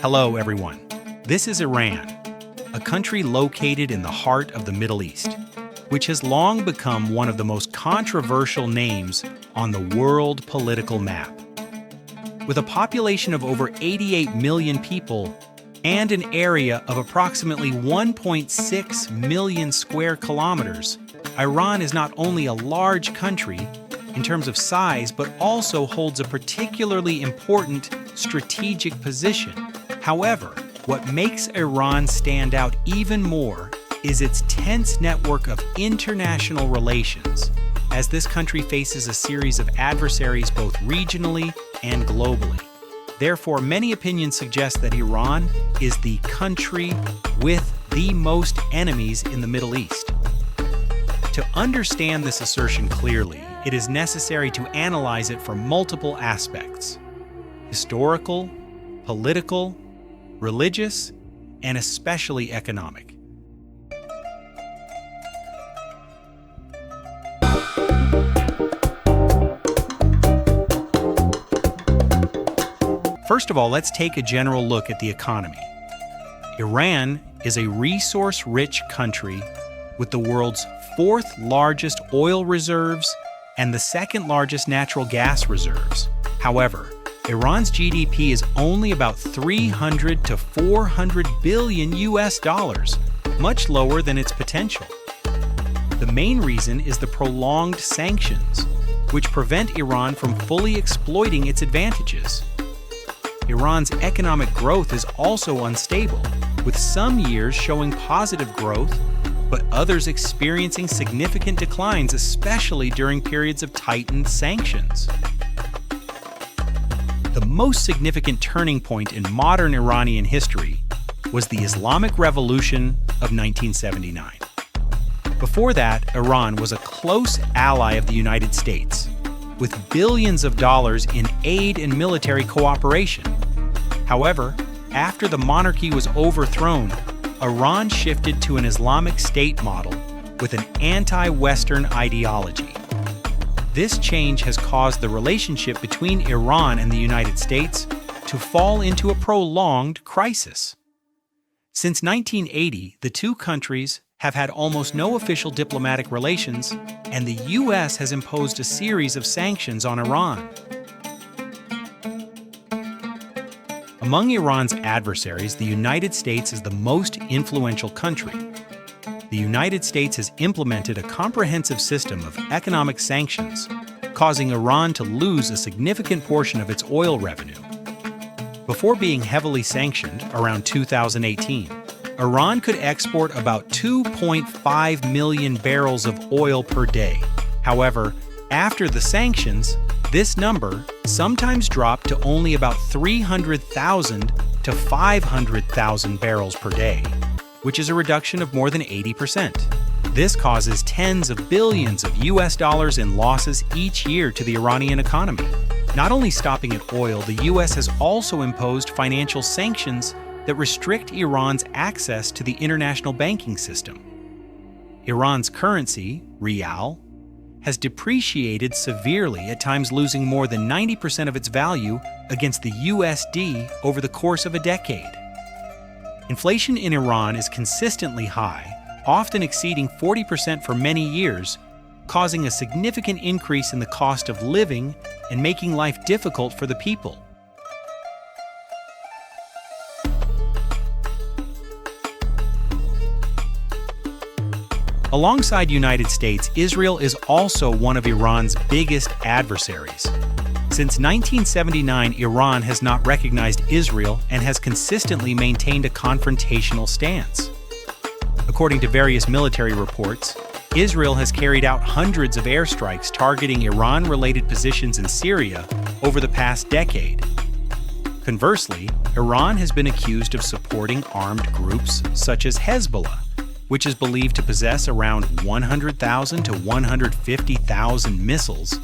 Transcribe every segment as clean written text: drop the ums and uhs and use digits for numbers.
Hello, everyone. This is Iran, a country located in the heart of the Middle East, which has long become one of the most controversial names on the world political map. With a population of over 88 million people and an area of approximately 1.6 million square kilometers, Iran is not only a large country in terms of size, but also holds a particularly important strategic position. However, what makes Iran stand out even more is its tense network of international relations, as this country faces a series of adversaries both regionally and globally. Therefore, many opinions suggest that Iran is the country with the most enemies in the Middle East. To understand this assertion clearly, it is necessary to analyze it from multiple aspects: historical, political, religious, and especially economic. First of all, let's take a general look at the economy. Iran is a resource-rich country with the world's fourth largest oil reserves and the second largest natural gas reserves. However, Iran's GDP is only about 300 to 400 billion US dollars, much lower than its potential. The main reason is the prolonged sanctions, which prevent Iran from fully exploiting its advantages. Iran's economic growth is also unstable, with some years showing positive growth, but others experiencing significant declines, especially during periods of tightened sanctions. The most significant turning point in modern Iranian history was the Islamic Revolution of 1979. Before that, Iran was a close ally of the United States, with billions of dollars in aid and military cooperation. However, after the monarchy was overthrown, Iran shifted to an Islamic State model with an anti-Western ideology. This change has caused the relationship between Iran and the United States to fall into a prolonged crisis. Since 1980, the two countries have had almost no official diplomatic relations, and the U.S. has imposed a series of sanctions on Iran. Among Iran's adversaries, the United States is the most influential country. The United States has implemented a comprehensive system of economic sanctions, causing Iran to lose a significant portion of its oil revenue. Before being heavily sanctioned around 2018, Iran could export about 2.5 million barrels of oil per day. However, after the sanctions, this number sometimes dropped to only about 300,000 to 500,000 barrels per day, which is a reduction of more than 80%. This causes tens of billions of US dollars in losses each year to the Iranian economy. Not only stopping at oil, the US has also imposed financial sanctions that restrict Iran's access to the international banking system. Iran's currency, rial, has depreciated severely, at times losing more than 90% of its value against the USD over the course of a decade. Inflation in Iran is consistently high, often exceeding 40% for many years, causing a significant increase in the cost of living and making life difficult for the people. Alongside United States, Israel is also one of Iran's biggest adversaries. Since 1979, Iran has not recognized Israel and has consistently maintained a confrontational stance. According to various military reports, Israel has carried out hundreds of airstrikes targeting Iran-related positions in Syria over the past decade. Conversely, Iran has been accused of supporting armed groups such as Hezbollah, which is believed to possess around 100,000 to 150,000 missiles,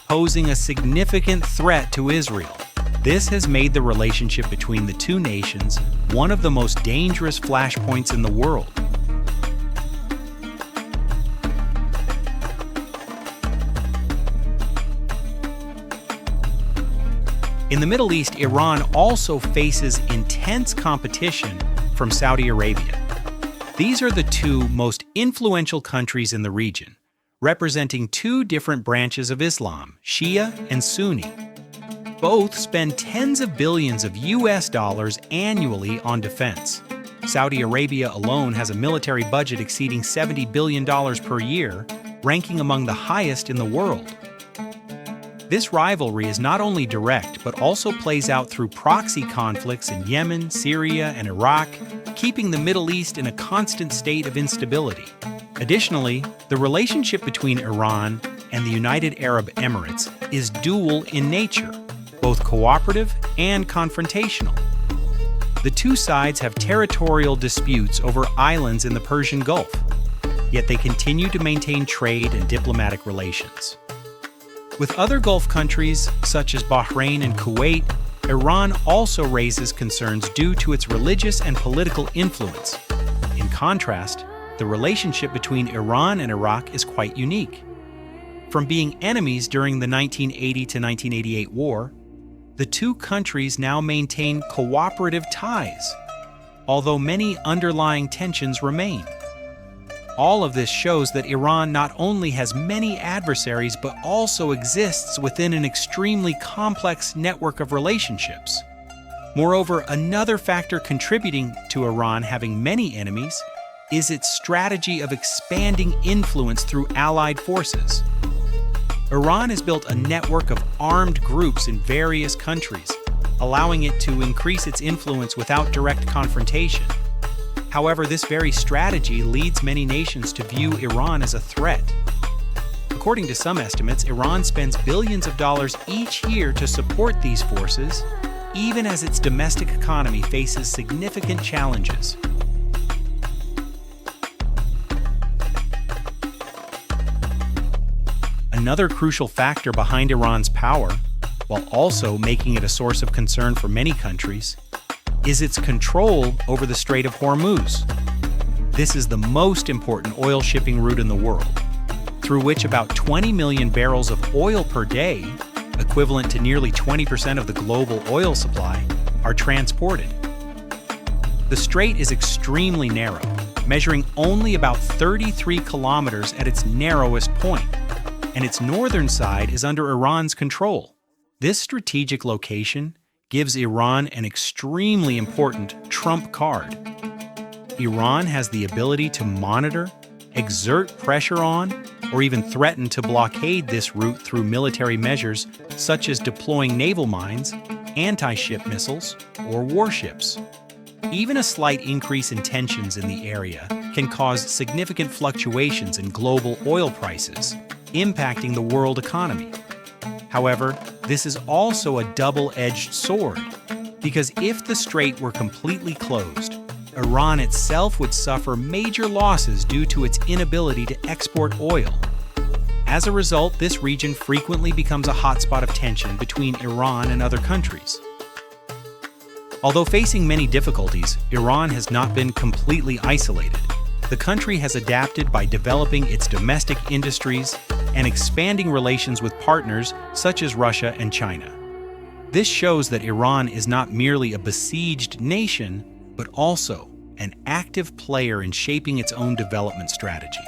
posing a significant threat to Israel. This has made the relationship between the two nations one of the most dangerous flashpoints in the world. In the Middle East, Iran also faces intense competition from Saudi Arabia. These are the two most influential countries in the region, representing two different branches of Islam, Shia and Sunni. Both spend tens of billions of US dollars annually on defense. Saudi Arabia alone has a military budget exceeding $70 billion per year, ranking among the highest in the world. This rivalry is not only direct, but also plays out through proxy conflicts in Yemen, Syria, and Iraq, keeping the Middle East in a constant state of instability. Additionally, the relationship between Iran and the United Arab Emirates is dual in nature, both cooperative and confrontational. The two sides have territorial disputes over islands in the Persian Gulf, yet they continue to maintain trade and diplomatic relations. With other Gulf countries, such as Bahrain and Kuwait, Iran also raises concerns due to its religious and political influence. In contrast, the relationship between Iran and Iraq is quite unique. From being enemies during the 1980 to 1988 war, the two countries now maintain cooperative ties, although many underlying tensions remain. All of this shows that Iran not only has many adversaries but also exists within an extremely complex network of relationships. Moreover, another factor contributing to Iran having many enemies is its strategy of expanding influence through allied forces. Iran has built a network of armed groups in various countries, allowing it to increase its influence without direct confrontation. However, this very strategy leads many nations to view Iran as a threat. According to some estimates, Iran spends billions of dollars each year to support these forces, even as its domestic economy faces significant challenges. Another crucial factor behind Iran's power, while also making it a source of concern for many countries, is its control over the Strait of Hormuz. This is the most important oil shipping route in the world, through which about 20 million barrels of oil per day, equivalent to nearly 20% of the global oil supply, are transported. The strait is extremely narrow, measuring only about 33 kilometers at its narrowest point, and its northern side is under Iran's control. This strategic location gives Iran an extremely important trump card. Iran has the ability to monitor, exert pressure on, or even threaten to blockade this route through military measures such as deploying naval mines, anti-ship missiles, or warships. Even a slight increase in tensions in the area can cause significant fluctuations in global oil prices, impacting the world economy. However, this is also a double-edged sword, because if the strait were completely closed, Iran itself would suffer major losses due to its inability to export oil. As a result, this region frequently becomes a hotspot of tension between Iran and other countries. Although facing many difficulties, Iran has not been completely isolated. The country has adapted by developing its domestic industries and expanding relations with partners such as Russia and China. This shows that Iran is not merely a besieged nation, but also an active player in shaping its own development strategy.